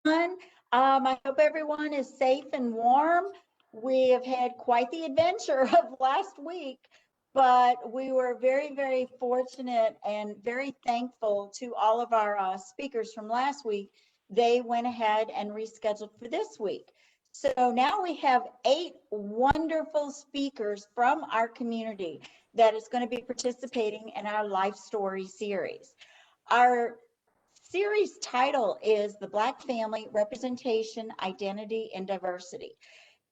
I hope everyone is safe and warm. We have had quite the adventure of last week, but we were very, very fortunate and very thankful to all of our speakers from last week. They went ahead and rescheduled for this week. So now we have 8 wonderful speakers from our community that is going to be participating in our Life Story series. Our series title is The Black Family: Representation, Identity, and Diversity.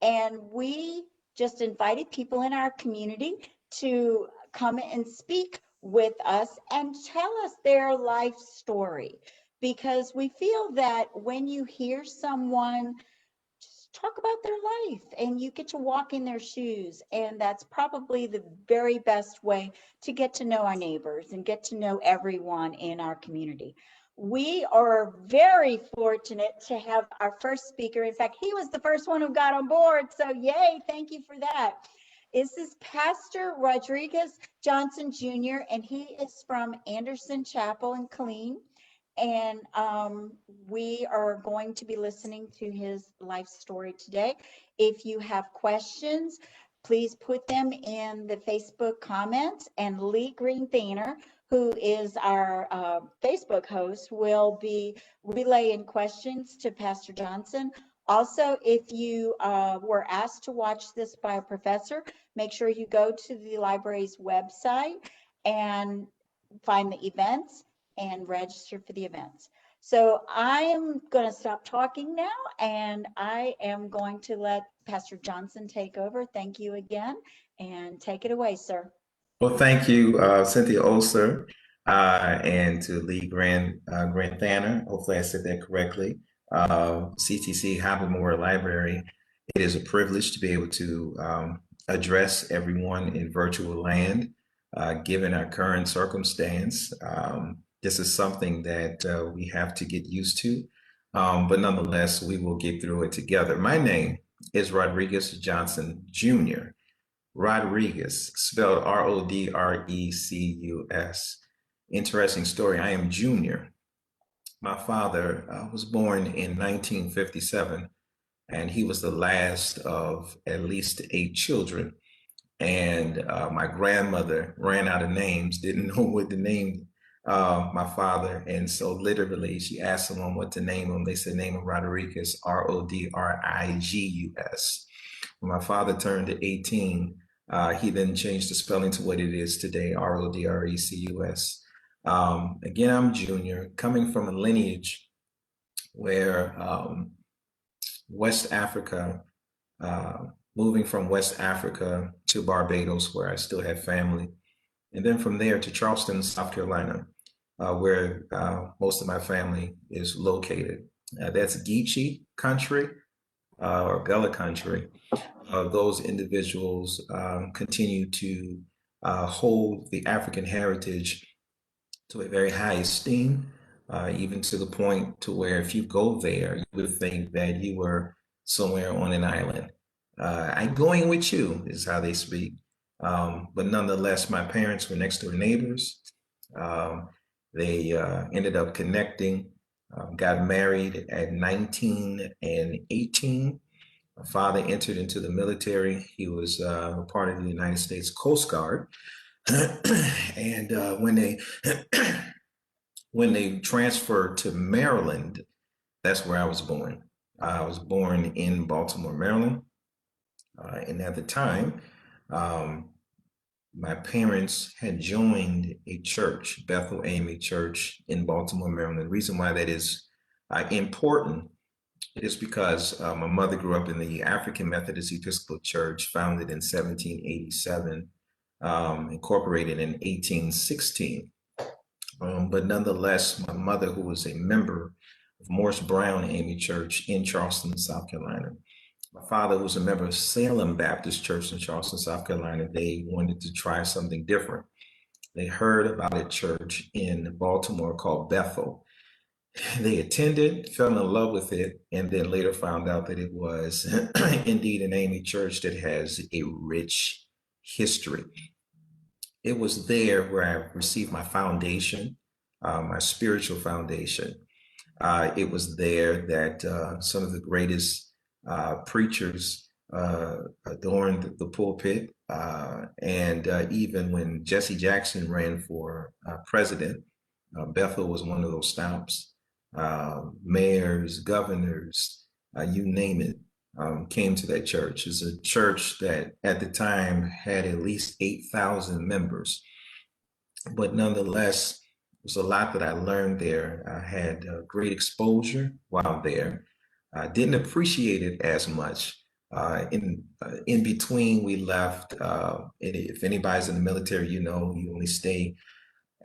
And we just invited people in our community to come and speak with us and tell us their life story. Because we feel that when you hear someone just talk about their life and you get to walk in their shoes, and that's probably the very best way to get to know our neighbors and get to know everyone in our community. We are very fortunate to have our first speaker. In fact, he was the first one who got on board, so yay, thank you for that. This is Pastor Rodrecus Johnson Jr., and he is from Anderson Chapel in Killeen. And we are going to be listening to his life story today. If you have questions, please put them in the Facebook comments, and Lee Green-Thaner, who is our Facebook host, will be relaying questions to Pastor Johnson. Also, if you were asked to watch this by a professor, make sure you go to the library's website and find the events and register for the events. So I am going to stop talking now, and I am going to let Pastor Johnson take over. Thank you again, and take it away, sir. Well, thank you, Cynthia Oster, and to Lee Grant Thaner. Hopefully, I said that correctly. CTC Howard Memorial Library. It is a privilege to be able to address everyone in virtual land, given our current circumstance. This is something that we have to get used to, but nonetheless, we will get through it together. My name is Rodrecus Johnson Jr. Rodrecus, spelled Rodrecus. Interesting story. I am junior. My father was born in 1957, and he was the last of at least 8 children. And my grandmother ran out of names, didn't know what to name my father. And so literally she asked someone what to name him. They said, name him Rodrecus, Rodrigus. When my father turned 18, he then changed the spelling to what it is today, Rodrecus. Again, I'm junior, coming from a lineage where West Africa, moving from West Africa to Barbados, where I still have family, and then from there to Charleston, South Carolina, where most of my family is located. That's Geechee country, or Gullah country. Those individuals continue to hold the African heritage to a very high esteem, even to the point to where if you go there, you would think that you were somewhere on an island. I'm going with you is how they speak. But nonetheless, my parents were next door neighbors. They ended up connecting, got married at 19 and 18. My father entered into the military. He was a part of the United States Coast Guard. And when they transferred to Maryland, that's where I was born. I was born in Baltimore, Maryland. And at the time, my parents had joined a church, Bethel AME Church in Baltimore, Maryland. The reason why that is important is because my mother grew up in the African Methodist Episcopal Church, founded in 1787, incorporated in 1816. But nonetheless, my mother, who was a member of Morris Brown AME Church in Charleston, South Carolina. My father was a member of Salem Baptist Church in Charleston, South Carolina. They wanted to try something different. They heard about a church in Baltimore called Bethel. They attended, fell in love with it, and then later found out that it was indeed an AME church that has a rich history. It was there where I received my foundation, my spiritual foundation. It was there that some of the greatest preachers adorned the pulpit. And even when Jesse Jackson ran for president, Bethel was one of those stops. Mayors, governors, you name it, came to that church. It's a church that at the time had at least 8,000 members. But nonetheless, there's a lot that I learned there. I had great exposure while there. I didn't appreciate it as much. In between, we left. If anybody's in the military, you know, you only stay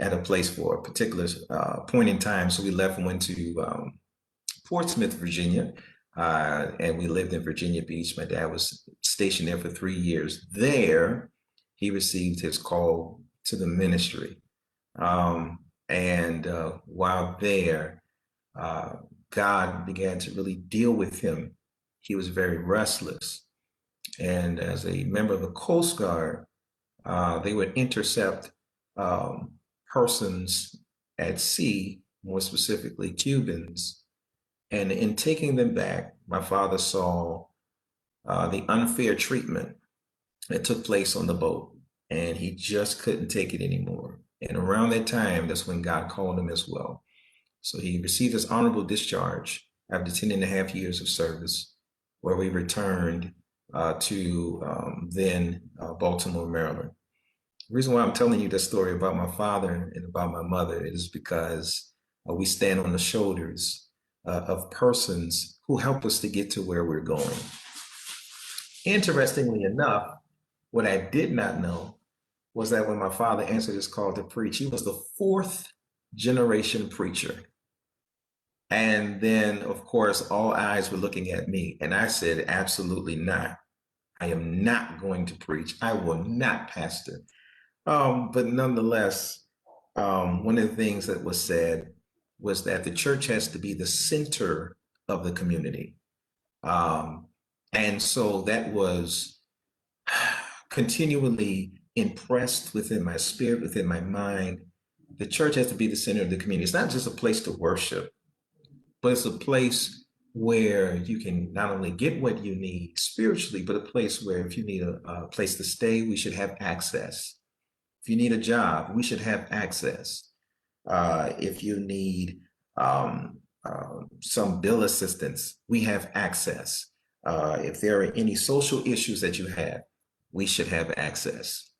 at a place for a particular point in time. So we left and went to Portsmouth, Virginia, and we lived in Virginia Beach. My dad was stationed there for 3 years. There, he received his call to the ministry. And while there, God began to really deal with him. He was very restless. And as a member of the Coast Guard, they would intercept persons at sea, more specifically Cubans. And in taking them back, my father saw the unfair treatment that took place on the boat, and he just couldn't take it anymore. And around that time, that's when God called him as well. So he received his honorable discharge after 10 and a half years of service, where we returned to then Baltimore, Maryland. The reason why I'm telling you that story about my father and about my mother is because we stand on the shoulders of persons who help us to get to where we're going. Interestingly enough, what I did not know was that when my father answered his call to preach, he was the fourth generation preacher. And then, of course, all eyes were looking at me. And I said, absolutely not. I am not going to preach. I will not pastor. But nonetheless, one of the things that was said was that the church has to be the center of the community. And so that was continually impressed within my spirit, within my mind. The church has to be the center of the community. It's not just a place to worship, but it's a place where you can not only get what you need spiritually, but a place where if you need a place to stay, we should have access. If you need a job, we should have access. If you need some bill assistance, we have access. If there are any social issues that you have, we should have access.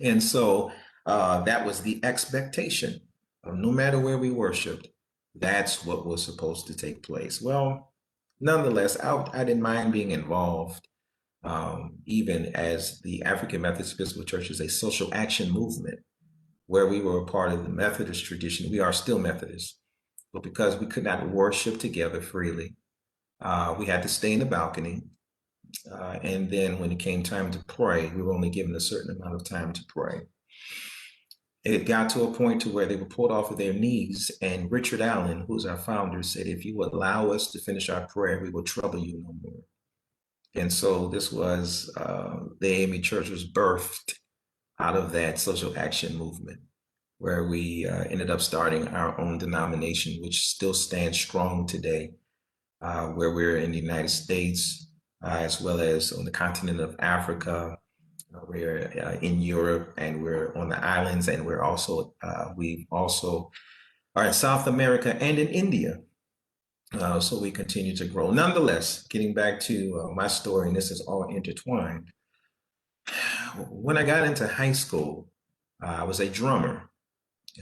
And so that was the expectation. No matter where we worshiped, that's what was supposed to take place. Well, nonetheless, I didn't mind being involved, even as the African Methodist Episcopal Church is a social action movement where we were a part of the Methodist tradition. We are still Methodist, but because we could not worship together freely, we had to stay in the balcony. And then when it came time to pray, we were only given a certain amount of time to pray. It got to a point to where they were pulled off of their knees, and Richard Allen, who's our founder, said, if you allow us to finish our prayer, we will trouble you no more. And so this was, the AME Church was birthed out of that social action movement, where we ended up starting our own denomination, which still stands strong today, where we're in the United States, as well as on the continent of Africa. We're in Europe, and we're on the islands, and we're also we also are in South America and in India. So we continue to grow. Nonetheless, getting back to my story, and this is all intertwined. When I got into high school, I was a drummer.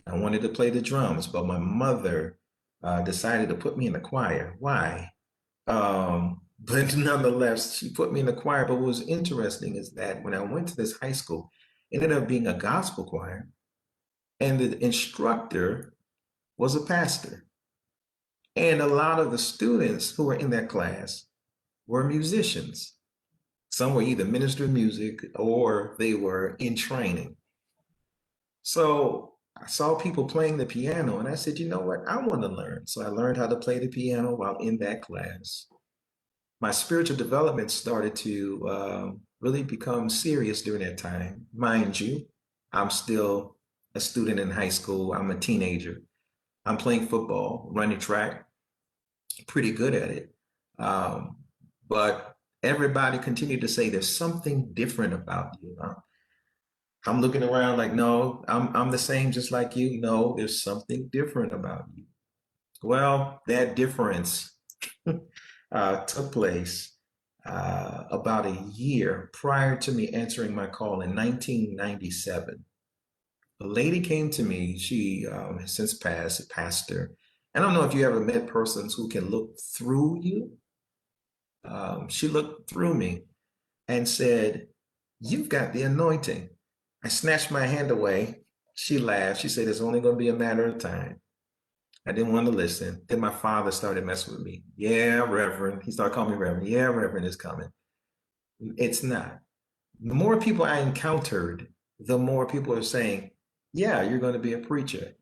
I wanted to play the drums, but my mother decided to put me in the choir. Why? But nonetheless, she put me in the choir. But what was interesting is that when I went to this high school, it ended up being a gospel choir, and the instructor was a pastor. And a lot of the students who were in that class were musicians. Some were either minister of music or they were in training. So I saw people playing the piano, and I said, you know what? I want to learn. So I learned how to play the piano while in that class. My spiritual development started to really become serious during that time. Mind you, I'm still a student in high school. I'm a teenager. I'm playing football, running track. pretty good at it. Um, but everybody continued to say there's something different about you. I'm looking around like, no, I'm the same just like you. No, there's something different about you. Well, that difference took place about a year prior to me answering my call in 1997. A lady came to me. She has since passed, a pastor. I don't know if you ever met persons who can look through you. She looked through me and said, "You've got the anointing." I snatched my hand away. She laughed. She said, "It's only going to be a matter of time." I didn't want to listen. Then my father started messing with me. "Yeah, Reverend." He started calling me Reverend. "Yeah, Reverend is coming." It's not. The more people I encountered, the more people are saying, "Yeah, you're going to be a preacher."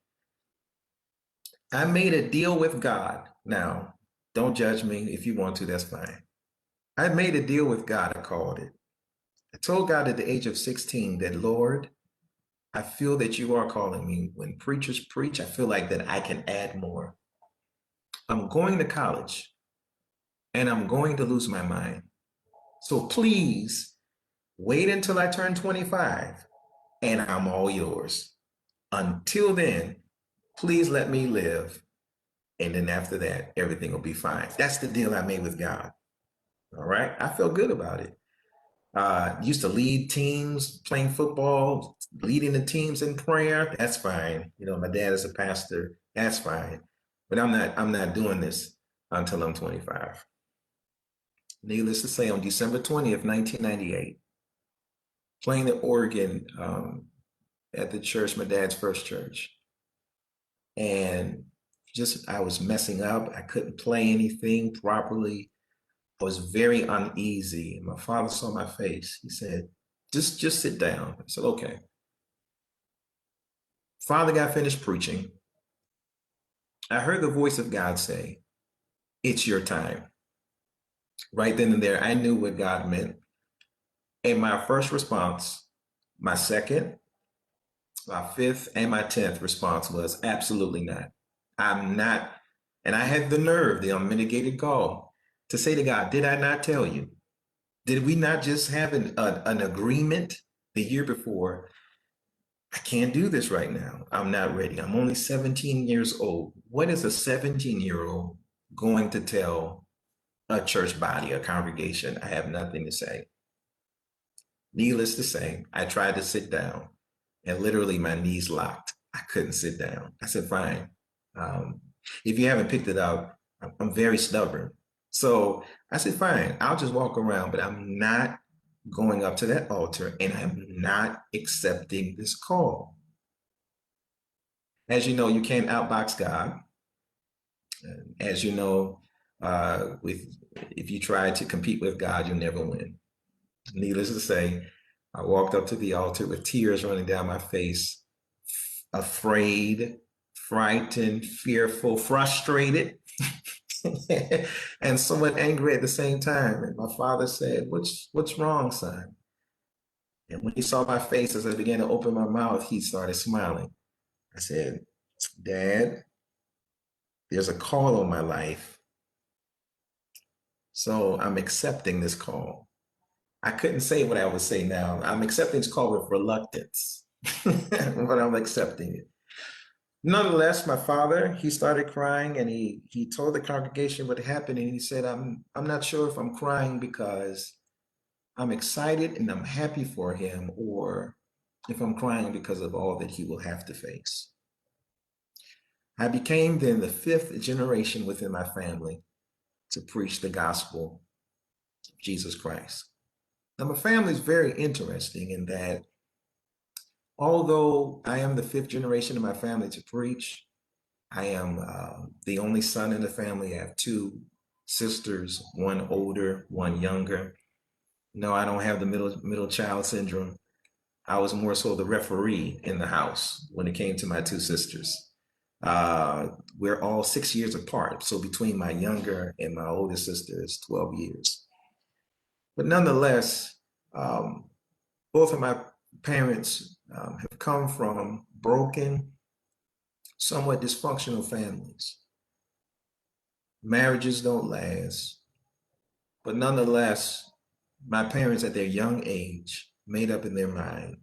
I made a deal with God. Now, don't judge me. If you want to, that's fine. I made a deal with God, I called it. I told God at the age of 16 that, Lord, I feel that you are calling me. When preachers preach, I feel like that I can add more. I'm going to college and I'm going to lose my mind. So please wait until I turn 25 and I'm all yours. Until then, please let me live. And then after that, everything will be fine. That's the deal I made with God. All right. I felt good about it. Used to lead teams playing football, leading the teams in prayer. That's fine. You know, my dad is a pastor. That's fine. But I'm not doing this until I'm 25. Needless to say, on December 20th, 1998, playing the organ at the church, my dad's first church. And just, I was messing up. I couldn't play anything properly. I was very uneasy. My father saw my face. He said, just sit down. I said, okay. Father got finished preaching. I heard the voice of God say, it's your time. Right then and there, I knew what God meant. And my first response, my second, my fifth, and my 10th response was absolutely not. I'm not. And I had the nerve, the unmitigated gall, to say to God, did I not tell you? Did we not just have an agreement the year before? I can't do this right now. I'm not ready. I'm only 17 years old. What is a 17-year-old going to tell a church body, a congregation? I have nothing to say. Needless to say, I tried to sit down and literally my knees locked. I couldn't sit down. I said, fine. Um, if you haven't picked it up, I'm very stubborn. So I said, fine, I'll just walk around, but I'm not going up to that altar and I'm not accepting this call. As you know, you can't outbox God. As you know, with if you try to compete with God, you'll never win. Needless to say, I walked up to the altar with tears running down my face, afraid, frightened, fearful, frustrated, and somewhat angry at the same time. And my father said, what's wrong, son? And when he saw my face as I began to open my mouth, he started smiling. I said, Dad, there's a call on my life. So I'm accepting this call. I couldn't say what I would say now. I'm accepting this call with reluctance, but I'm accepting it. Nonetheless, my father, he started crying and he told the congregation what happened. And he said, I'm not sure if I'm crying because I'm excited and I'm happy for him, or if I'm crying because of all that he will have to face. I became then the fifth generation within my family to preach the gospel of Jesus Christ. Now, my family is very interesting in that although I am the fifth generation of my family to preach, I am the only son in the family. I have two sisters, one older, one younger. No, I don't have the middle child syndrome. I was more so the referee in the house when it came to my two sisters. We're all 6 years apart, so between my younger and my older sister is 12 years. But nonetheless, um, both of my parents have come from broken, somewhat dysfunctional families. Marriages don't last, but nonetheless, my parents at their young age made up in their mind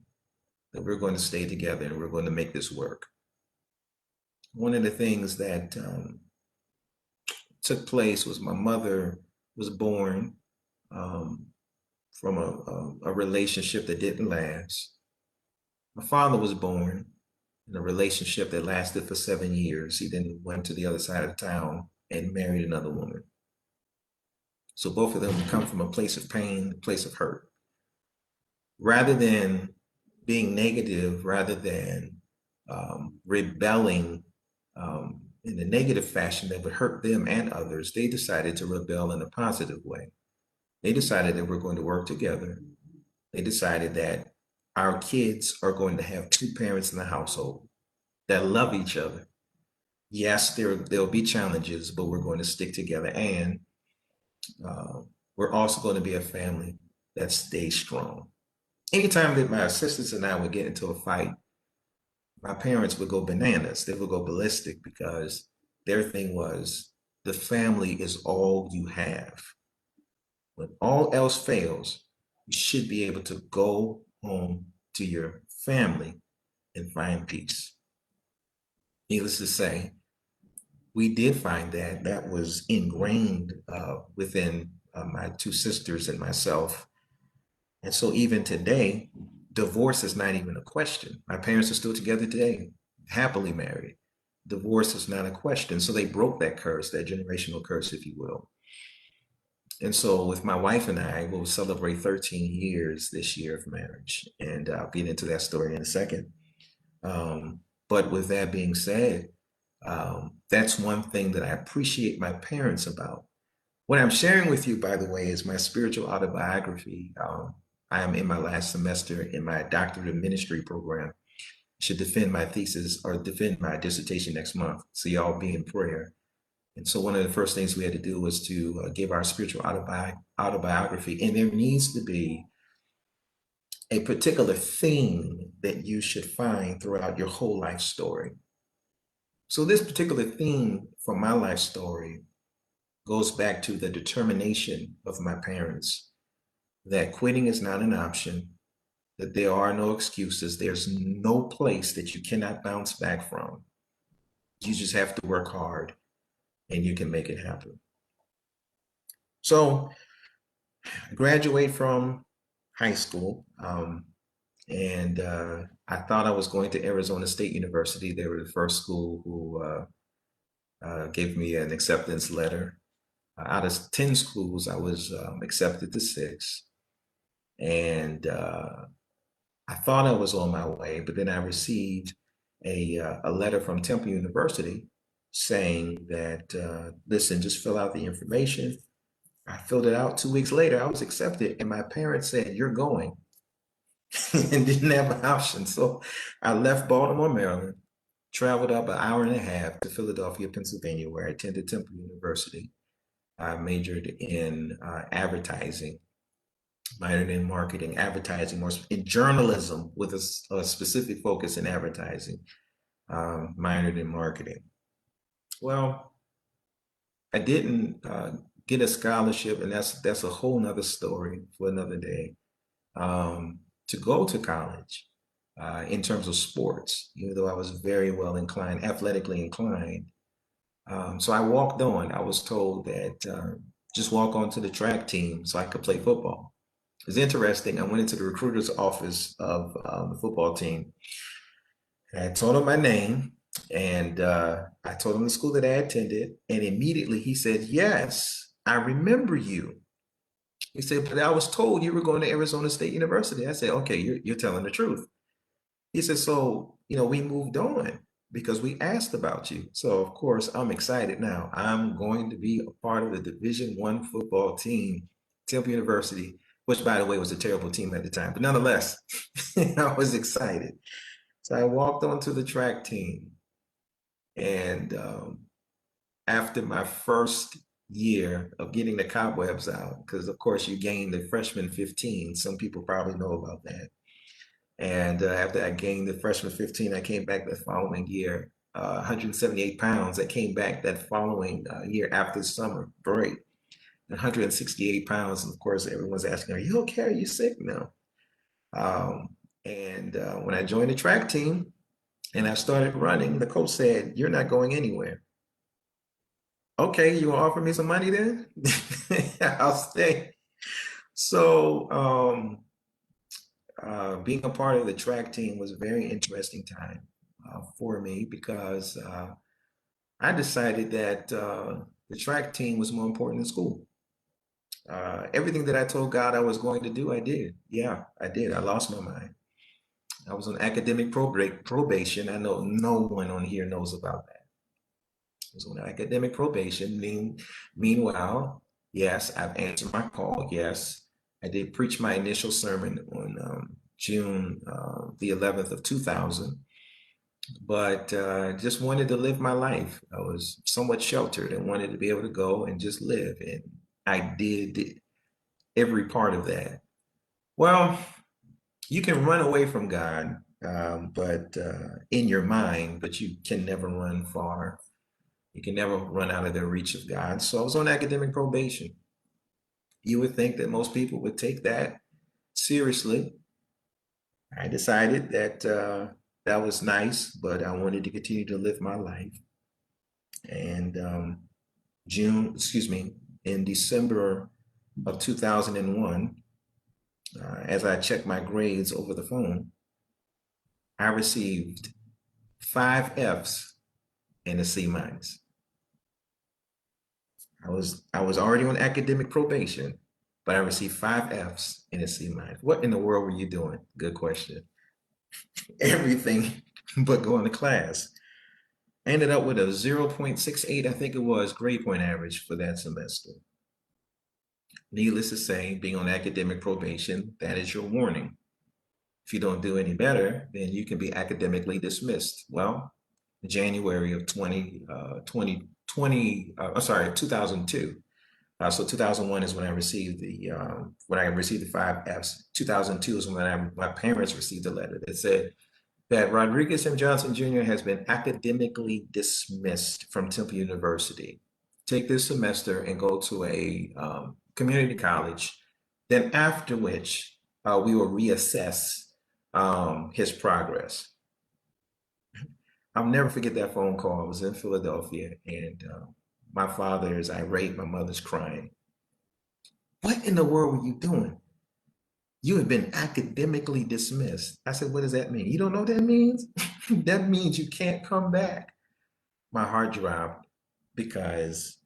that we're going to stay together and we're going to make this work. One of the things that took place was my mother was born um, from a relationship that didn't last. My father was born in a relationship that lasted for 7 years. He then went to the other side of town and married another woman. So both of them come from a place of pain, a place of hurt. Rather than being negative, rather than rebelling in a negative fashion that would hurt them and others, they decided to rebel in a positive way. They decided that we're going to work together. They decided that our kids are going to have two parents in the household that love each other. Yes, there'll be challenges, but we're going to stick together. And we're also going to be a family that stays strong. Anytime that my sisters and I would get into a fight, my parents would go bananas. They would go ballistic because their thing was the family is all you have. When all else fails, you should be able to go home to your family and find peace. Needless to say, we did find that that was ingrained within my two sisters and myself. And so even today, divorce is not even a question. My parents are still together today, happily married. Divorce is not a question. So they broke that curse, that generational curse, if you will. And so with my wife and I, we'll celebrate 13 years this year of marriage. And I'll get into that story in a second. But with that being said, that's one thing that I appreciate my parents about. What I'm sharing with you, by the way, is my spiritual autobiography. I am in my last semester in my doctorate of ministry program. I should defend my thesis or defend my dissertation next month. So y'all be in prayer. And so one of the first things we had to do was to give our spiritual autobiography. And there needs to be a particular theme that you should find throughout your whole life story. So this particular theme from my life story goes back to the determination of my parents that quitting is not an option, that there are no excuses, there's no place that you cannot bounce back from. You just have to work hard and you can make it happen. So I graduate from high school and I thought I was going to Arizona State University. They were the first school who gave me an acceptance letter. Out of 10 schools, I was accepted to 6. And I thought I was on my way, but then I received a letter from Temple University saying that, listen, just fill out the information. I filled it out. 2 weeks later, I was accepted, and my parents said, you're going, and didn't have an option. So I left Baltimore, Maryland, traveled up an hour and a half to Philadelphia, Pennsylvania, where I attended Temple University. I majored in advertising, minored in marketing, advertising, more in journalism with a specific focus in advertising, minored in marketing. Well, I didn't get a scholarship, and that's a whole nother story for another day, to go to college in terms of sports, even though I was very well inclined, athletically inclined. So I walked on. I was told that just walk on to the track team so I could play football. It was interesting. I went into the recruiter's office of the football team. And I told him my name, and I told him the school that I attended. And immediately he said, yes, I remember you. He said, but I was told you were going to Arizona State University. I said, okay, you're telling the truth. He said, so, we moved on because we asked about you. So of course I'm excited now. I'm going to be a part of the Division I football team, Temple University, which by the way was a terrible team at the time, but nonetheless, I was excited. So I walked onto the track team, and after my first year of getting the cobwebs out, because of course you gain the freshman 15, some people probably know about that. And after I gained the freshman 15, I came back the following year 178 pounds. I came back that following year after summer break, 168 pounds. And of course, everyone's asking, "Are you okay? Are you sick?" No. And when I joined the track team and I started running, the coach said, "You're not going anywhere." Okay, you want to offer me some money then? I'll stay. So being a part of the track team was a very interesting time for me because I decided that the track team was more important than school. Everything that I told God I was going to do, I did. Yeah, I did. I lost my mind. I was on academic probation. I know no one on here knows about that. I was on academic probation. Meanwhile, yes, I've answered my call. Yes, I did preach my initial sermon on June the 11th of 2000, but just wanted to live my life. I was somewhat sheltered and wanted to be able to go and just live. And I did every part of that. Well, you can run away from God, but in your mind, but you can never run far. You can never run out of the reach of God. So I was on academic probation. You would think that most people would take that seriously. I decided that that was nice, but I wanted to continue to live my life. And in December of 2001, as I checked my grades over the phone, I received 5 Fs and a C minus. I was already on academic probation, but I received 5 Fs and a C minus. What in the world were you doing? Good question. Everything but going to class. I ended up with a 0.68, I think it was, grade point average for that semester. Needless to say, being on academic probation, that is your warning. If you don't do any better, then you can be academically dismissed. Well, January of 2002. So 2001 is when I received the 5 Fs. 2002 is when my parents received a letter that said that Rodrecus M. Johnson Jr. has been academically dismissed from Temple University. Take this semester and go to a community college. Then after which we will reassess his progress. I'll never forget that phone call. I was in Philadelphia and my father is irate, my mother's crying. What in the world were you doing? You have been academically dismissed. I said, what does that mean? You don't know what that means? That means you can't come back. My heart dropped because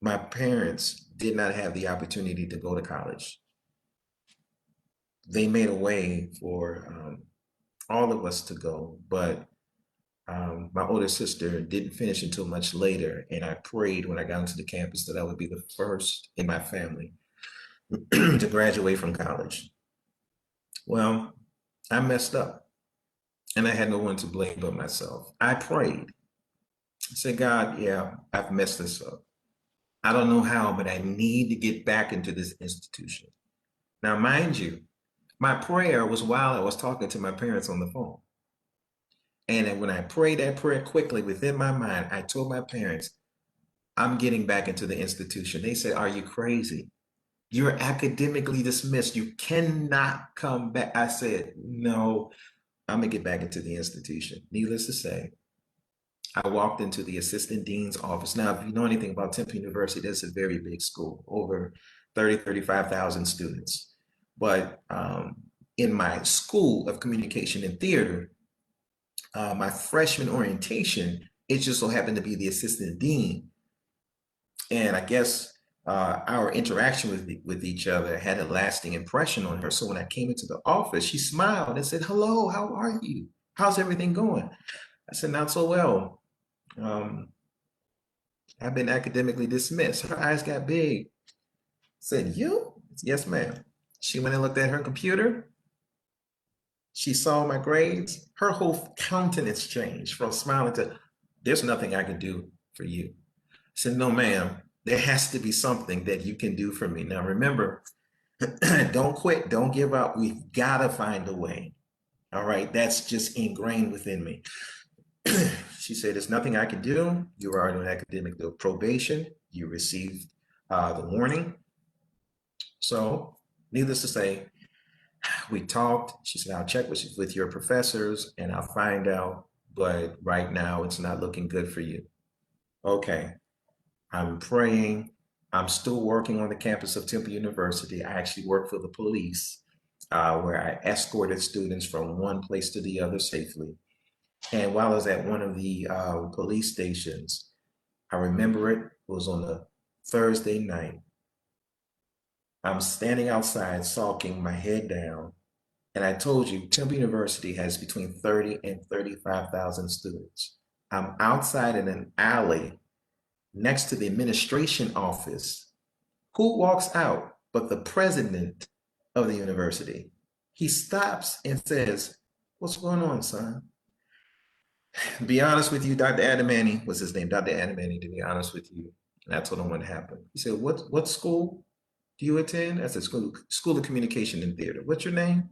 my parents did not have the opportunity to go to college. They made a way for all of us to go, but my older sister didn't finish until much later, and I prayed when I got into the campus that I would be the first in my family to graduate from college. Well, I messed up, and I had no one to blame but myself. I prayed. I said, God, yeah, I've messed this up. I don't know how, but I need to get back into this institution. Now, mind you, my prayer was while I was talking to my parents on the phone. And when I prayed that prayer quickly within my mind, I told my parents, I'm getting back into the institution. They said, are you crazy? You're academically dismissed. You cannot come back. I said, no, I'm going to get back into the institution. Needless to say, I walked into the assistant dean's office. Now, if you know anything about Temple University, that's a very big school, over 35,000 students. But in my school of communication and theater, my freshman orientation, it just so happened to be the assistant dean. And I guess our interaction with each other had a lasting impression on her. So when I came into the office, she smiled and said, hello, how are you? How's everything going? I said, not so well. I've been academically dismissed. Her eyes got big. I said, you? Yes, ma'am. She went and looked at her computer. She saw my grades. Her whole countenance changed from smiling to, there's nothing I can do for you. I said, no, ma'am, there has to be something that you can do for me. Now, remember, don't quit. Don't give up. We've got to find a way. All right. That's just ingrained within me. She said, there's nothing I can do. You are on academic probation. You received the warning. So, needless to say, we talked. She said, I'll check with your professors and I'll find out. But right now, it's not looking good for you. Okay. I'm praying. I'm still working on the campus of Temple University. I actually work for the police, where I escorted students from one place to the other safely. And while I was at one of the police stations, I remember it was on a Thursday night. I'm standing outside, sulking, my head down. And I told you, Temple University has between 30 and 35,000 students. I'm outside in an alley next to the administration office. Who walks out but the president of the university? He stops and says, what's going on, son? To be honest with you, Dr. Adamani was his name, Dr. Adamani, to be honest with you. And I told him what happened. He said, what school do you attend? I said, School of Communication and Theater. What's your name?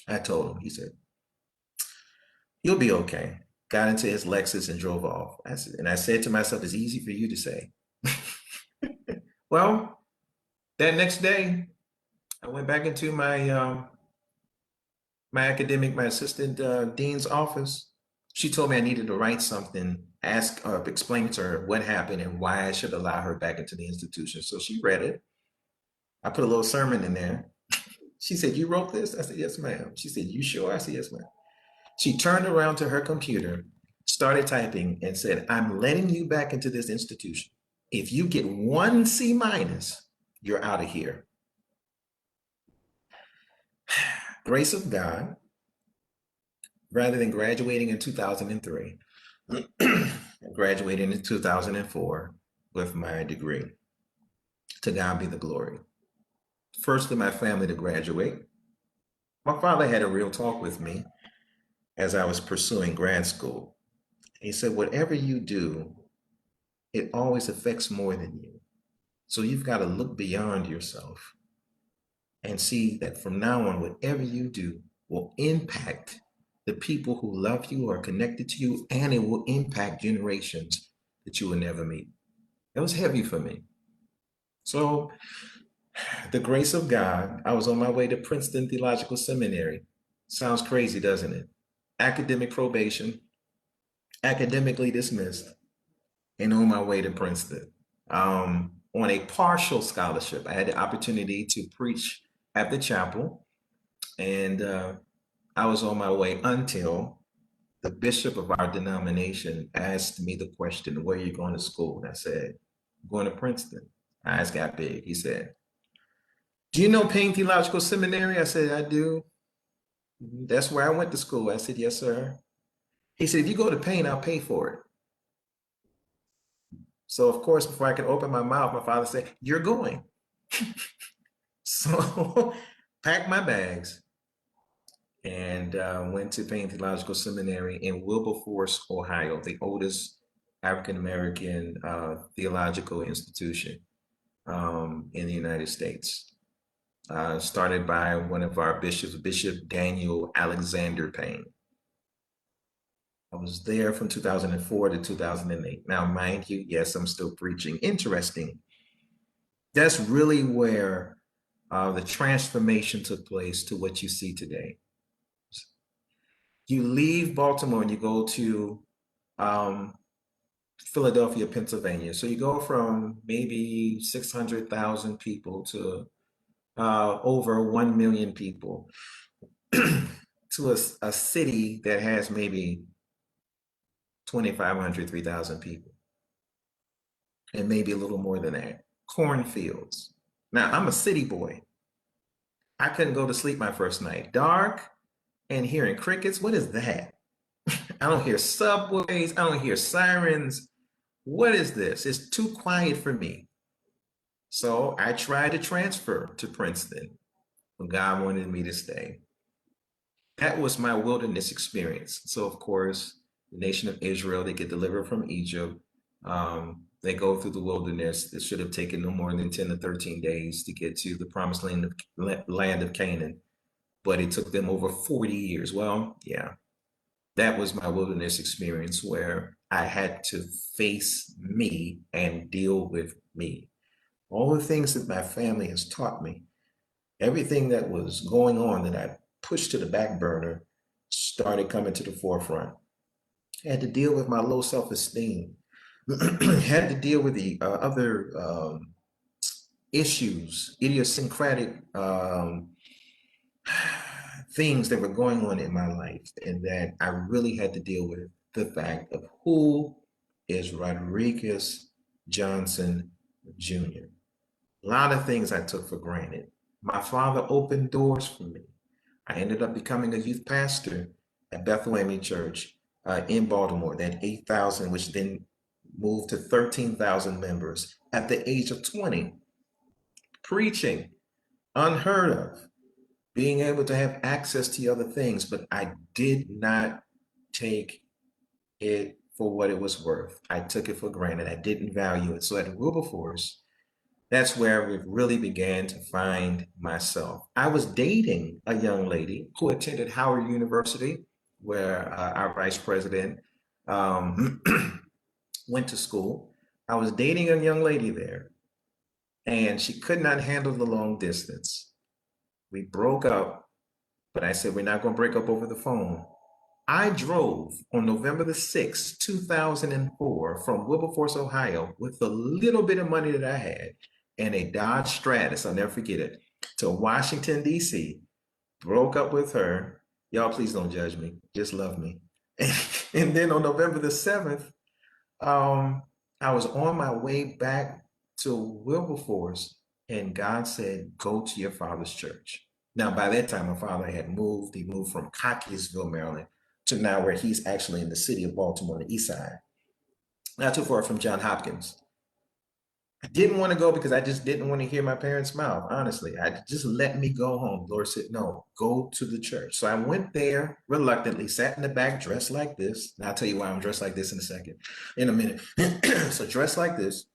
I told him. He said, you'll be okay. Got into his Lexus and drove off. I said to myself, it's easy for you to say. Well, that next day, I went back into my assistant dean's office. She told me I needed to write something, ask or explain to her what happened and why I should allow her back into the institution. So she read it. I put a little sermon in there. She said, you wrote this? I said, yes, ma'am. She said, you sure? I said, yes, ma'am. She turned around to her computer, started typing, and said, I'm letting you back into this institution. If you get one C minus, you're out of here. Grace of God, rather than graduating in 2003, I graduated in 2004 with my degree. To God be the glory. First in my family to graduate. My father had a real talk with me as I was pursuing grad school. He said, whatever you do, it always affects more than you. So you've got to look beyond yourself and see that from now on, whatever you do will impact the people who love you or are connected to you, and it will impact generations that you will never meet. That was heavy for me. So the grace of God, I was on my way to Princeton Theological Seminary. Sounds crazy, doesn't it? Academic probation, academically dismissed, and on my way to Princeton. On a partial scholarship, I had the opportunity to preach at the chapel, and I was on my way until the bishop of our denomination asked me the question, where are you going to school? And I said, I'm going to Princeton. Eyes got big. He said, do you know Payne Theological Seminary? I said, I do. That's where I went to school. I said, yes, sir. He said, if you go to Payne, I'll pay for it. So, of course, before I could open my mouth, my father said, you're going. So, packed my bags and went to Payne Theological Seminary in Wilberforce, Ohio, the oldest African-American theological institution in the United States. Started by one of our bishops, Bishop Daniel Alexander Payne. I was there from 2004 to 2008. Now, mind you, yes, I'm still preaching. Interesting. That's really where the transformation took place to what you see today. You leave Baltimore and you go to Philadelphia, Pennsylvania. So you go from maybe 600,000 people to over 1 million people to a city that has maybe 2,500, 3,000 people, and maybe a little more than that. Cornfields. Now, I'm a city boy. I couldn't go to sleep my first night. Dark and hearing crickets, what is that? I don't hear subways. I don't hear sirens. What is this? It's too quiet for me. So I tried to transfer to Princeton when God wanted me to stay. That was my wilderness experience. So, of course, the nation of Israel, they get delivered from Egypt. They go through the wilderness. It should have taken no more than 10 to 13 days to get to the promised land of Canaan, but it took them over 40 years. Well, yeah. That was my wilderness experience where I had to face me and deal with me. All the things that my family has taught me, everything that was going on that I pushed to the back burner started coming to the forefront. I had to deal with my low self-esteem. Had to deal with the other issues, idiosyncratic things that were going on in my life, and that I really had to deal with the fact of who is Rodrecus Johnson Jr. A lot of things I took for granted. My father opened doors for me. I ended up becoming a youth pastor at Bethel AME Church in Baltimore, that 8,000, which then moved to 13,000 members at the age of 20, preaching, unheard of, being able to have access to other things, but I did not take it for what it was worth. I took it for granted. I didn't value it. So at Wilberforce, that's where we really began to find myself. I was dating a young lady who attended Howard University, where our vice president um, went to school. I was dating a young lady there, and she could not handle the long distance. We broke up, but I said, we're not going to break up over the phone. I drove on November the 6th, 2004, from Wilberforce, Ohio, with the little bit of money that I had and a Dodge Stratus, I'll never forget it, to Washington, D.C., broke up with her. Y'all, please don't judge me, just love me. And then on November the 7th, I was on my way back to Wilberforce, and God said, go to your father's church. Now, by that time, my father had moved. He moved from Cockeysville, Maryland, to now where he's actually in the city of Baltimore, on the east side, not too far from John Hopkins. I didn't want to go because I just didn't want to hear my parents' mouth, honestly. I just let me go home. The Lord said, no, go to the church. So I went there reluctantly, sat in the back, dressed like this. And I'll tell you why I'm dressed like this in a minute. So dressed like this.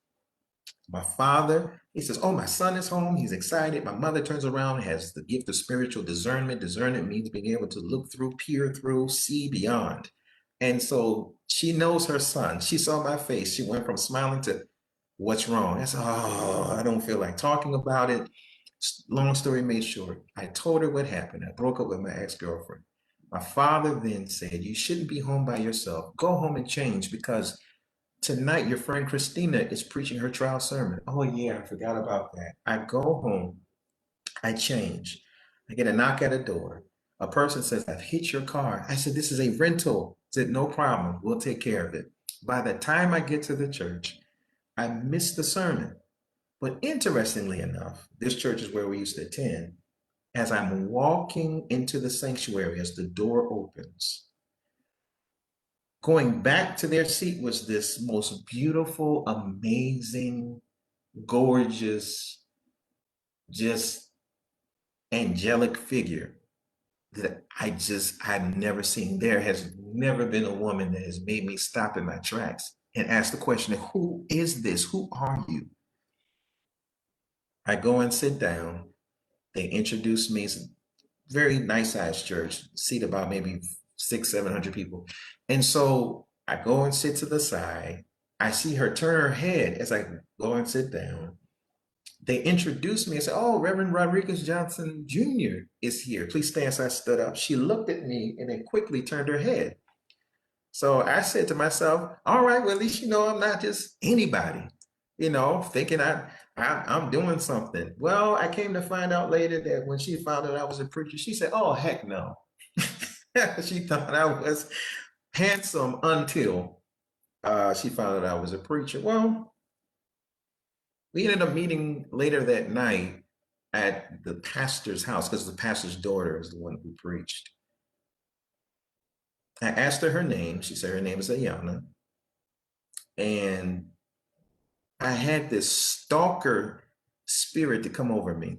My father, he says, oh, my son is home. He's excited. My mother turns around, has the gift of spiritual discernment. Discernment means being able to look through, peer through, see beyond. And so she knows her son. She saw my face. She went from smiling to, what's wrong? I said, oh, I don't feel like talking about it. Long story made short, I told her what happened. I broke up with my ex-girlfriend. My father then said, you shouldn't be home by yourself. Go home and change, because tonight your friend Christina is preaching her trial sermon. Oh yeah, I forgot about that. I go home, I change. I get a knock at a door. A person says, I've hit your car. I said, this is a rental. I said, no problem. We'll take care of it. By the time I get to the church, I missed the sermon. But interestingly enough, this church is where we used to attend. As I'm walking into the sanctuary, as the door opens, going back to their seat was this most beautiful, amazing, gorgeous, just angelic figure that I've never seen. There has never been a woman that has made me stop in my tracks and ask the question, who is this? Who are you? I go and sit down. They introduce me. It's a very nice sized church, seat about maybe 600-700 people. And so I go and sit to the side. I see her turn her head as I go and sit down. They introduced me and said, oh, Reverend Rodrecus Johnson Jr. is here. Please stand. So I stood up. She looked at me and then quickly turned her head. So I said to myself, all right, well, at least you know I'm not just anybody, thinking I'm doing something. Well, I came to find out later that when she found out I was a preacher, she said, oh, heck no. She thought I was handsome until she found out I was a preacher. Well, we ended up meeting later that night at the pastor's house, because the pastor's daughter is the one who preached. I asked her name. She said her name is Ayana. And I had this stalker spirit to come over me.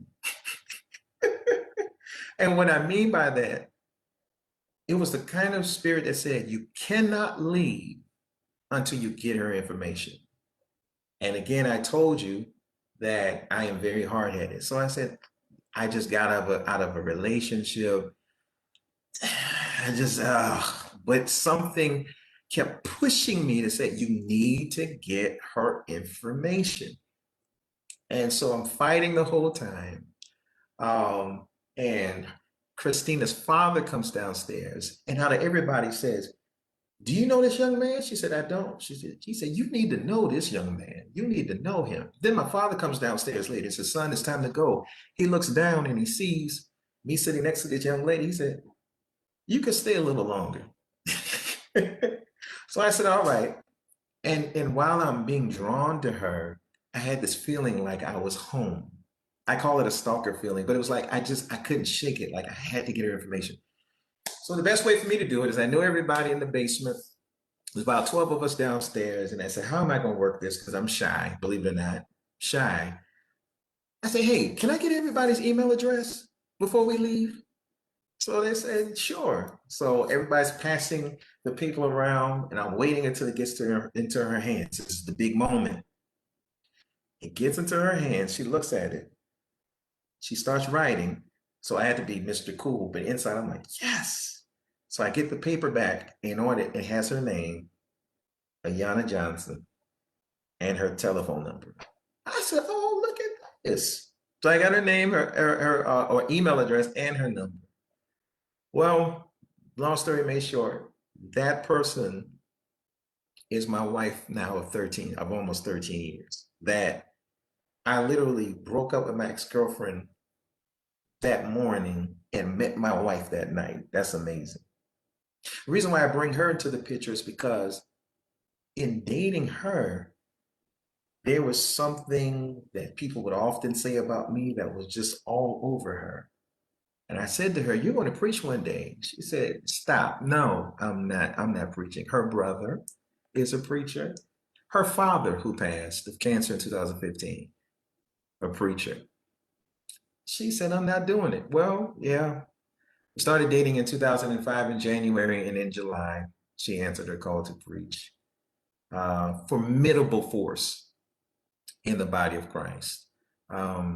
And what I mean by that, it was the kind of spirit that said, you cannot leave until you get her information. And again, I told you that I am very hard-headed. So I said, I just got out of a relationship. I just, but something kept pushing me to say, you need to get her information. And so I'm fighting the whole time. Um, and Christina's father comes downstairs, and out of everybody says, do you know this young man? She said, I don't. He said, you need to know this young man. You need to know him. Then my father comes downstairs later and says, son, it's time to go. He looks down and he sees me sitting next to this young lady. He said, you can stay a little longer. So I said, all right. And while I'm being drawn to her, I had this feeling like I was home. I call it a stalker feeling, but it was like I couldn't shake it. Like I had to get her information. So the best way for me to do it is I knew everybody in the basement. There's about 12 of us downstairs, and I said, how am I going to work this? Because I'm shy, believe it or not, shy. I said, hey, can I get everybody's email address before we leave? So they said, sure. So everybody's passing the people around, and I'm waiting until it gets into her hands. This is the big moment. It gets into her hands. She looks at it. She starts writing. So I had to be Mr. Cool, but inside I'm like, yes. So I get the paper back, and on it, it has her name, Ayana Johnson, and her telephone number. I said, oh, look at this. So I got her name, or email address, and her number. Well, long story made short, that person is my wife now of almost 13 years. That I literally broke up with my ex-girlfriend that morning and met my wife that night. That's amazing. The reason why I bring her into the picture is because in dating her, there was something that people would often say about me that was just all over her. And I said to her, you're going to preach one day. She said, stop. No, I'm not. I'm not preaching. Her brother is a preacher. Her father, who passed of cancer in 2015, a preacher. She said, I'm not doing it. Well, yeah. We started dating in 2005 in January, and in July, she answered her call to preach. Formidable force in the body of Christ.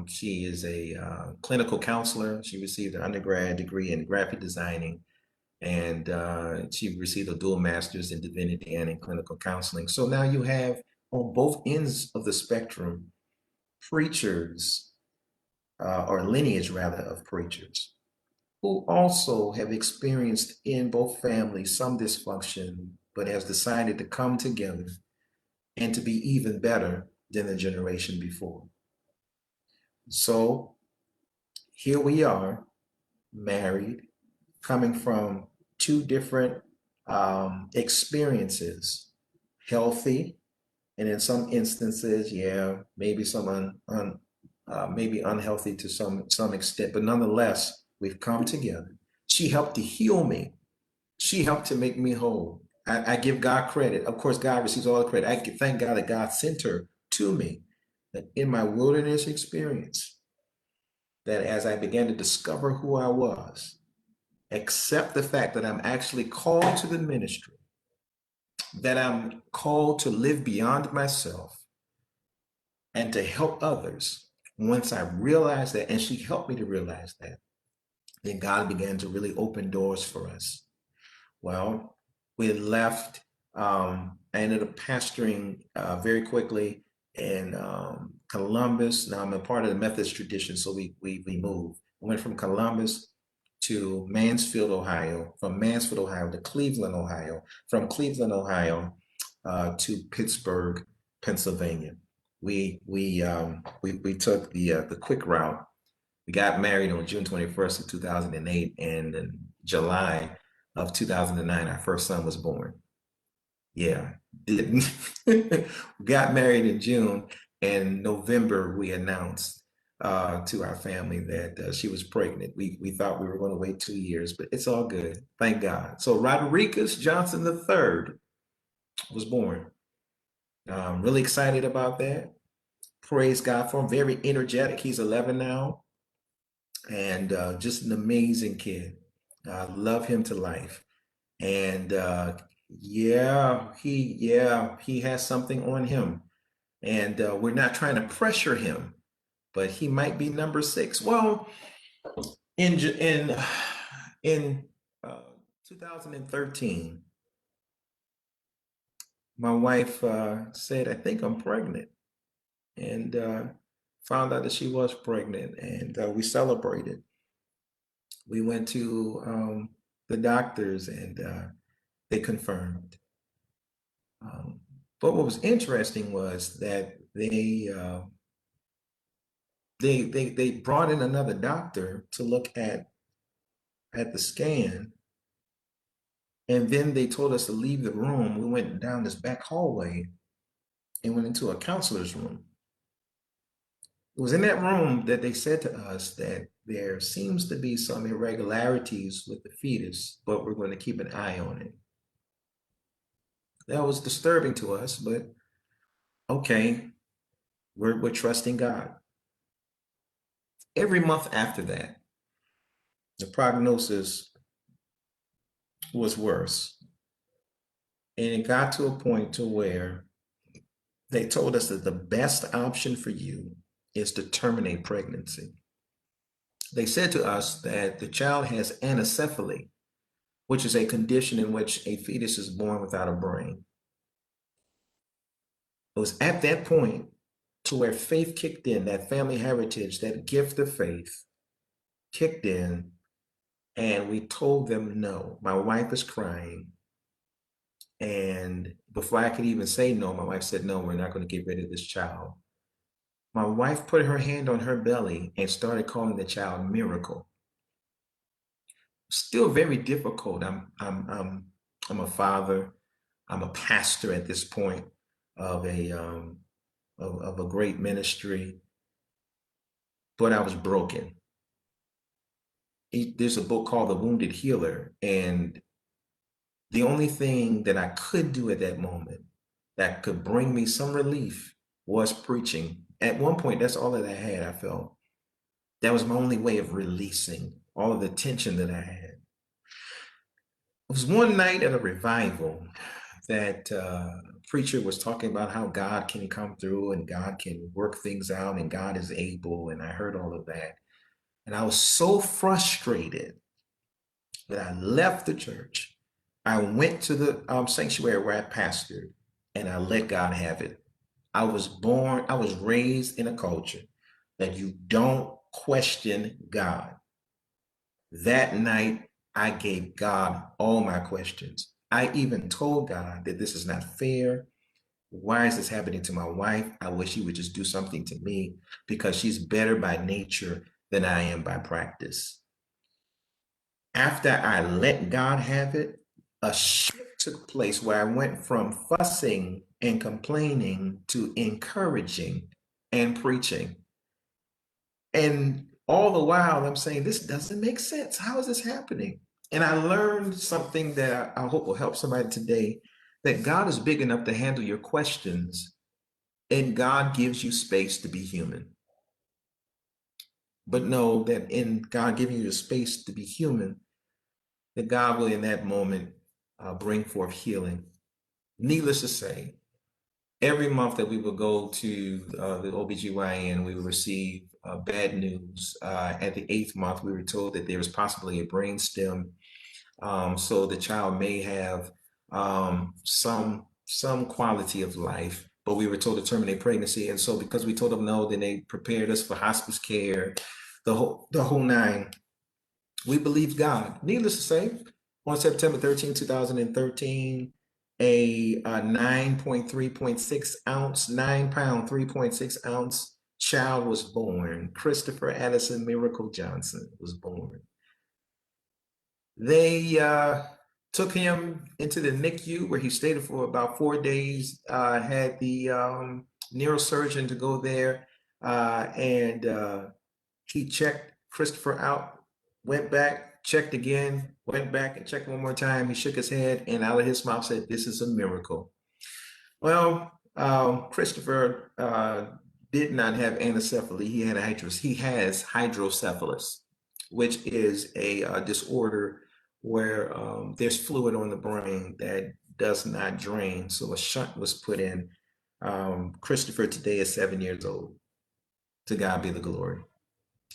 She is a clinical counselor. She received an undergrad degree in graphic designing, and she received a dual master's in divinity and in clinical counseling. So now you have on both ends of the spectrum preachers, or lineage rather, of preachers who also have experienced in both families some dysfunction, but has decided to come together and to be even better than the generation before. So here we are, married, coming from two different experiences, healthy, and in some instances, yeah, maybe maybe unhealthy to some extent, but nonetheless, we've come together. She helped to heal me. She helped to make me whole. I give God credit. Of course, God receives all the credit. I thank God that God sent her to me. That in my wilderness experience, that as I began to discover who I was, accept the fact that I'm actually called to the ministry, that I'm called to live beyond myself and to help others. Once I realized that, and she helped me to realize that, then God began to really open doors for us. Well, we had left. I ended up pastoring very quickly in Columbus. Now I'm a part of the Methodist tradition, so we moved. We went from Columbus to Mansfield, Ohio, from Mansfield, Ohio to Cleveland, Ohio, from Cleveland, Ohio to Pittsburgh, Pennsylvania. We took the quick route. We got married on June 21st of 2008, and in July of 2009, our first son was born. Yeah, didn't. We got married in June, and November we announced to our family that she was pregnant. We thought we were going to wait 2 years, but it's all good. Thank God. So Rodrecus Johnson III was born. Really excited about that. Praise God for him. Very energetic. He's 11 now, and just an amazing kid. I love him to life. And he has something on him, and we're not trying to pressure him, but he might be number 6. Well, in in uh, 2013, my wife said, I think I'm pregnant, and found out that she was pregnant, and we celebrated. We went to the doctors, and they confirmed. Um, but what was interesting was that they brought in another doctor to look at the scan, and then they told us to leave the room. We went down this back hallway and went into a counselor's room. It was in that room that they said to us that there seems to be some irregularities with the fetus, but we're going to keep an eye on it. That was disturbing to us, but okay, we're trusting God. Every month after that, the prognosis was worse. And it got to a point to where they told us that the best option for you is to terminate pregnancy. They said to us that the child has anencephaly, which is a condition in which a fetus is born without a brain. It was at that point to where faith kicked in, that family heritage, that gift of faith kicked in, and we told them no. My wife is crying. And before I could even say no, my wife said, no, we're not going to get rid of this child. My wife put her hand on her belly and started calling the child Miracle. Still very difficult. I'm a father. I'm a pastor at this point of a great ministry, but I was broken. There's a book called The Wounded Healer, and the only thing that I could do at that moment that could bring me some relief was preaching. At one point, that's all that I had, I felt. That was my only way of releasing all of the tension that I had. It was one night at a revival that a preacher was talking about how God can come through and God can work things out and God is able. And I heard all of that. And I was so frustrated that I left the church. I went to the sanctuary where I pastored and I let God have it. I was raised in a culture that you don't question God. That night, I gave God all my questions. I even told God that this is not fair. Why is this happening to my wife? I wish she would just do something to me because she's better by nature than I am by practice. After I let God have it, a shift took place where I went from fussing and complaining to encouraging and preaching. And all the while, I'm saying, this doesn't make sense. How is this happening? And I learned something that I hope will help somebody today, that God is big enough to handle your questions, and God gives you space to be human. But know that in God giving you the space to be human, that God will, in that moment, bring forth healing. Needless to say, every month that we would go to the OBGYN, we would receive bad news. At the 8th month, we were told that there was possibly a brain stem. So the child may have some quality of life, but we were told to terminate pregnancy. And so because we told them no, then they prepared us for hospice care, the whole nine. We believed God. Needless to say, on September 13, 2013, a 9.3.6 ounce, 9 pound, 3.6 ounce child was born. Christopher Addison Miracle Johnson was born. They took him into the NICU where he stayed for about 4 days, had the neurosurgeon to go there, and he checked Christopher out, went back, checked again, went back and checked one more time. He shook his head and out of his mouth said, "This is a miracle." Well, Christopher did not have anencephaly. He has hydrocephalus, which is a disorder where there's fluid on the brain that does not drain. So a shunt was put in. Christopher today is 7 years old. To God be the glory.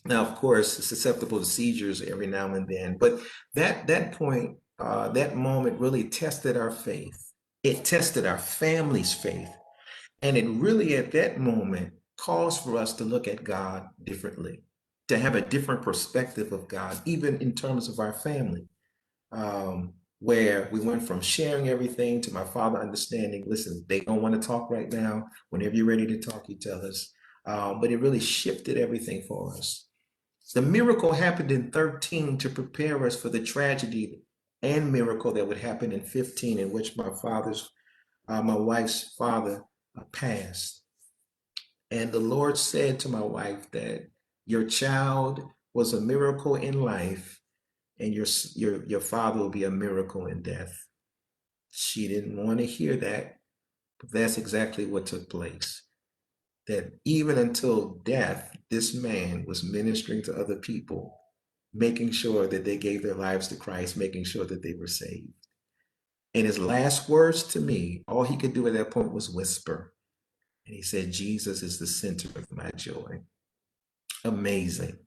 Now, of course, it's susceptible to seizures every now and then, but that point that moment really tested our faith. It tested our family's faith. And it really, at that moment, calls for us to look at God differently, to have a different perspective of God, even in terms of our family, where we went from sharing everything to my father understanding, listen, they don't want to talk right now. Whenever you're ready to talk, you tell us. But it really shifted everything for us. The miracle happened in 13 to prepare us for the tragedy and miracle that would happen in 15, in which my wife's father passed. And the Lord said to my wife that your child was a miracle in life, and your father will be a miracle in death. She didn't want to hear that, but that's exactly what took place. That even until death, this man was ministering to other people, making sure that they gave their lives to Christ, making sure that they were saved. And his last words to me, all he could do at that point was whisper. And he said, Jesus is the center of my joy. Amazing.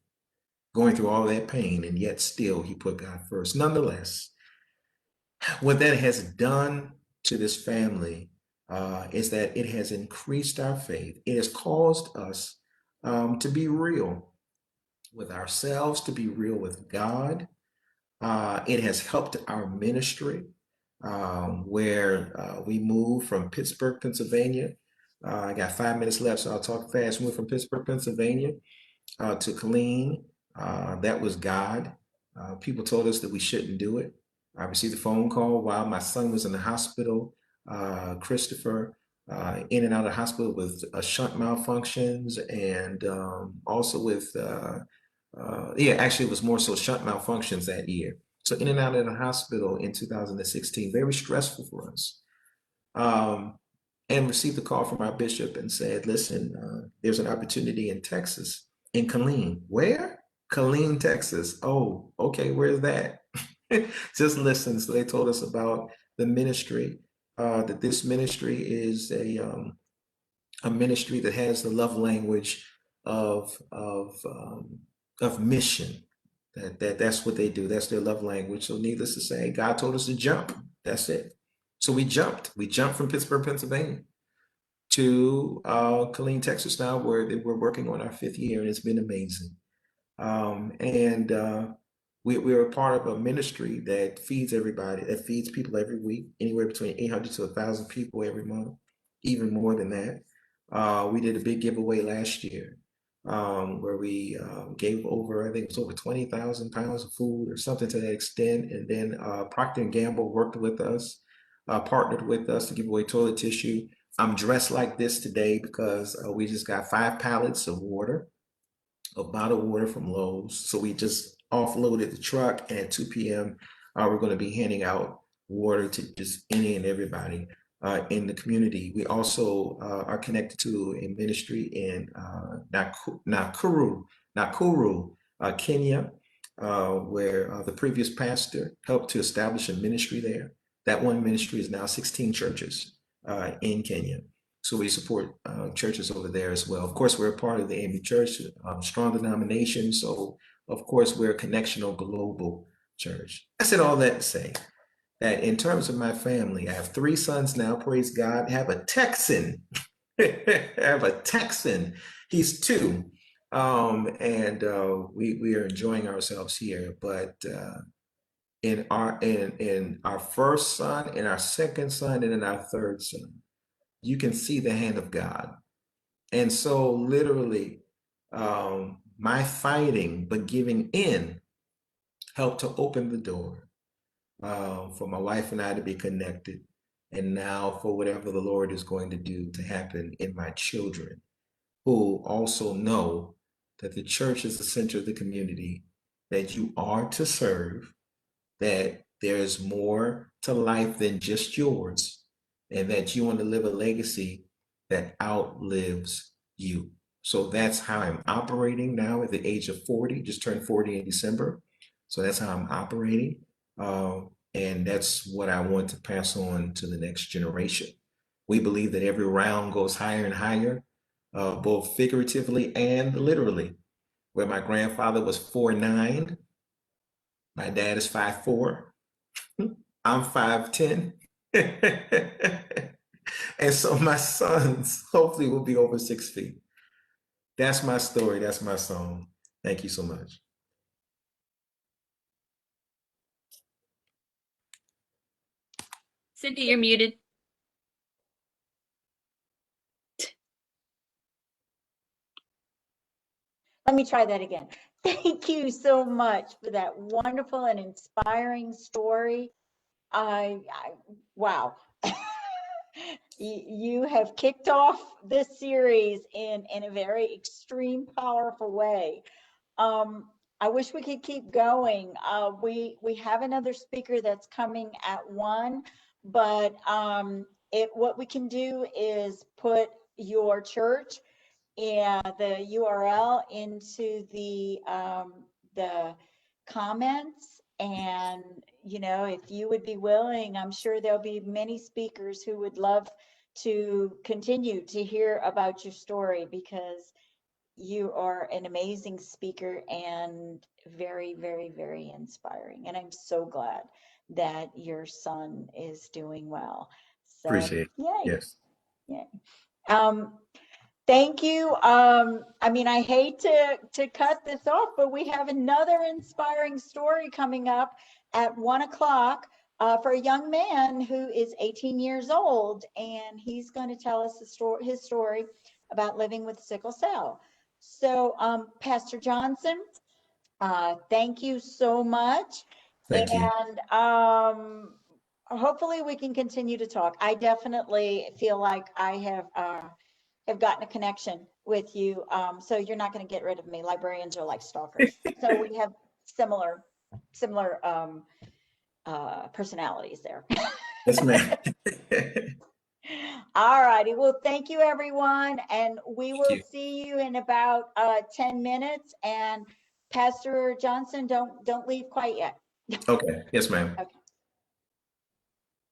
Going through all that pain, and yet still he put God first. Nonetheless, what that has done to this family is that it has increased our faith. It has caused us to be real with ourselves, to be real with God. It has helped our ministry where we moved from Pittsburgh, Pennsylvania. I got 5 minutes left, so I'll talk fast. We moved from Pittsburgh, Pennsylvania to Killeen. That was God. People told us that we shouldn't do it. I received a phone call while my son was in the hospital, Christopher, in and out of the hospital with shunt malfunctions and also with, actually, it was more so shunt malfunctions that year. So, in and out of the hospital in 2016, very stressful for us. And received a call from our bishop and said, listen, there's an opportunity in Texas, in Killeen. Where? Killeen, Texas. Oh, okay, where's that? Just listen. So they told us about the ministry, that this ministry is a ministry that has the love language of mission. That's what they do. That's their love language. So needless to say, God told us to jump. That's it. So we jumped. We jumped from Pittsburgh, Pennsylvania to Killeen, Texas now, where we're working on our 5th year, and it's been amazing. And we are part of a ministry that feeds everybody, that feeds people every week, anywhere between 800 to 1,000 people every month, even more than that. We did a big giveaway last year where we gave over, I think it was over 20,000 pounds of food or something to that extent. And then Procter & Gamble worked with us, partnered with us to give away toilet tissue. I'm dressed like this today because we just got 5 pallets of water, of bottled water from Lowe's. So we just offloaded the truck, and at 2 p.m., we're going to be handing out water to just any and everybody in the community. We also are connected to a ministry in Nakuru, Kenya, where the previous pastor helped to establish a ministry there. That one ministry is now 16 churches in Kenya. So we support churches over there as well. Of course, we're a part of the AME Church, strong denomination. So, of course, we're a connectional global church. I said all that to say that in terms of my family, I have 3 sons now, praise God. I have a Texan. I have a Texan. He's 2. And we are enjoying ourselves here. But in our first son, in our second son, and in our third son, you can see the hand of God. And so literally, my fighting, but giving in, helped to open the door for my wife and I to be connected. And now for whatever the Lord is going to do to happen in my children, who also know that the church is the center of the community, that you are to serve, that there's more to life than just yours, and that you want to live a legacy that outlives you. So that's how I'm operating now at the age of 40, just turned 40 in December. So that's how I'm operating. And that's what I want to pass on to the next generation. We believe that every round goes higher and higher, both figuratively and literally. Where my grandfather was 4'9", my dad is 5'4", I'm 5'10". And so my sons hopefully will be over 6 feet. That's my story. That's my song. Thank you so much. Cindy, you're muted. Let me try that again. Thank you so much for that wonderful and inspiring story. Wow. You have kicked off this series in a very extreme, powerful way. I wish we could keep going. We have another speaker that's coming at 1, but what we can do is put your church and the URL into the comments. And, if you would be willing, I'm sure there'll be many speakers who would love to continue to hear about your story, because you are an amazing speaker and very, very, very inspiring. And I'm so glad that your son is doing well. So, Appreciate it. yay. Yes. Yay. Thank you. I hate to cut this off, but we have another inspiring story coming up at 1 o'clock for a young man who is 18 years old, and he's going to tell us his story about living with sickle cell. So, Pastor Johnson, thank you so much. Thank you. And hopefully we can continue to talk. I definitely feel like I have gotten a connection with you. So you're not going to get rid of me. Librarians are like stalkers. So we have similar personalities there. Yes, ma'am. All righty. Well, thank you, everyone. And we will you. see you in about 10 minutes. And Pastor Johnson, don't leave quite yet. Okay. Yes, ma'am. Okay.